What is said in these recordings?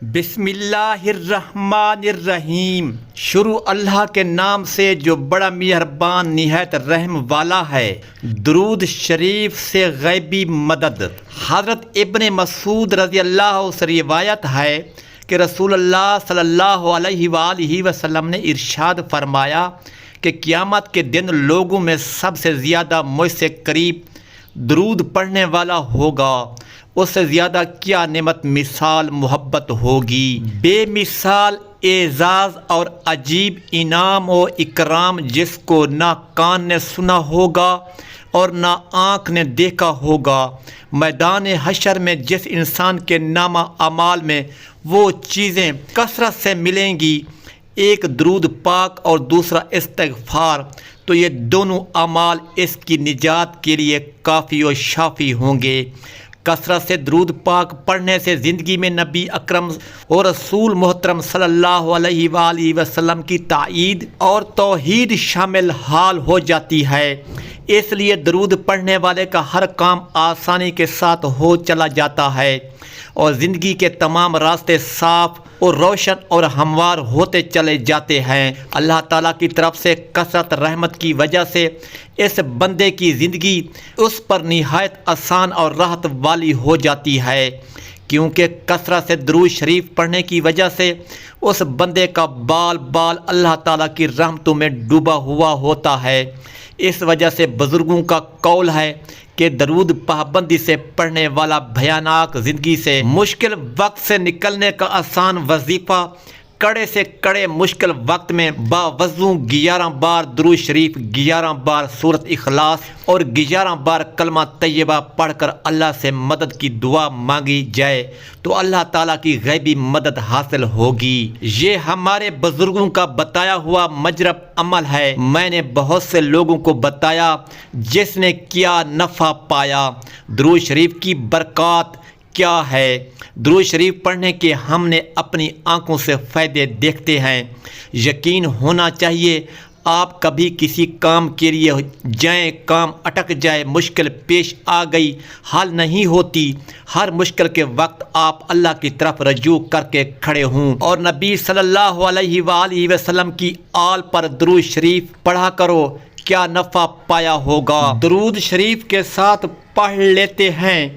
بسم اللہ الرحمن الرحیم۔ شروع اللہ کے نام سے جو بڑا مہربان نہایت رحم والا ہے۔ درود شریف سے غیبی مدد۔ حضرت ابن مسعود رضی اللہ سے روایت ہے کہ رسول اللہ صلی اللہ علیہ وآلہ وسلم نے ارشاد فرمایا کہ قیامت کے دن لوگوں میں سب سے زیادہ مجھ سے قریب درود پڑھنے والا ہوگا، اس سے زیادہ کیا نعمت مثال محبت ہوگی۔ بے مثال اعزاز اور عجیب انعام و اکرام جس کو نہ کان نے سنا ہوگا اور نہ آنکھ نے دیکھا ہوگا۔ میدان حشر میں جس انسان کے نامہ اعمال میں وہ چیزیں کثرت سے ملیں گی، ایک درود پاک اور دوسرا استغفار، تو یہ دونوں اعمال اس کی نجات کے لیے کافی و شافی ہوں گے۔ کثرت سے درود پاک پڑھنے سے زندگی میں نبی اکرم اور رسول محترم صلی اللہ علیہ وآلہ وسلم کی تائید اور توحید شامل حال ہو جاتی ہے۔ اس لیے درود پڑھنے والے کا ہر کام آسانی کے ساتھ ہو چلا جاتا ہے اور زندگی کے تمام راستے صاف اور روشن اور ہموار ہوتے چلے جاتے ہیں۔ اللہ تعالیٰ کی طرف سے کثرت رحمت کی وجہ سے اس بندے کی زندگی اس پر نہایت آسان اور راحت والی ہو جاتی ہے، کیونکہ کثرت سے درود شریف پڑھنے کی وجہ سے اس بندے کا بال بال اللہ تعالیٰ کی رحمتوں میں ڈوبا ہوا ہوتا ہے۔ اس وجہ سے بزرگوں کا قول ہے کہ درود پابندی سے پڑھنے والا بھیانک زندگی سے مشکل وقت سے نکلنے کا آسان وظیفہ کڑے سے کڑے مشکل وقت میں باوضو 11 بار درود شریف، 11 بار سورۃ اخلاص اور 11 بار کلمہ طیبہ پڑھ کر اللہ سے مدد کی دعا مانگی جائے تو اللہ تعالیٰ کی غیبی مدد حاصل ہوگی۔ یہ ہمارے بزرگوں کا بتایا ہوا مجرب عمل ہے۔ میں نے بہت سے لوگوں کو بتایا جس نے کیا نفع پایا۔ درود شریف کی برکات کیا ہے؟ درود شریف پڑھنے کے ہم نے اپنی آنکھوں سے فائدے دیکھتے ہیں۔ یقین ہونا چاہیے آپ کبھی کسی کام کے لیے جائیں، کام اٹک جائے، مشکل پیش آ گئی، حل نہیں ہوتی، ہر مشکل کے وقت آپ اللہ کی طرف رجوع کر کے کھڑے ہوں اور نبی صلی اللہ علیہ وآلہ وسلم کی آل پر درود شریف پڑھا کرو، کیا نفع پایا ہوگا۔ درود شریف کے ساتھ پڑھ لیتے ہیں،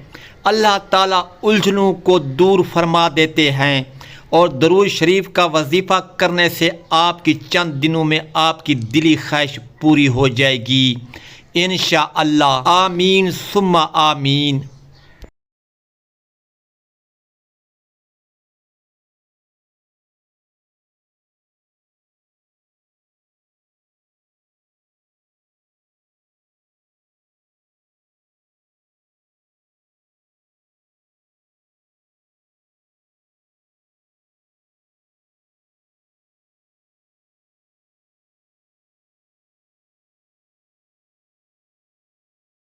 اللہ تعالیٰ الجھنوں کو دور فرما دیتے ہیں اور درود شریف کا وظیفہ کرنے سے آپ کی چند دنوں میں آپ کی دلی خواہش پوری ہو جائے گی انشاءاللہ۔ آمین ثم آمین۔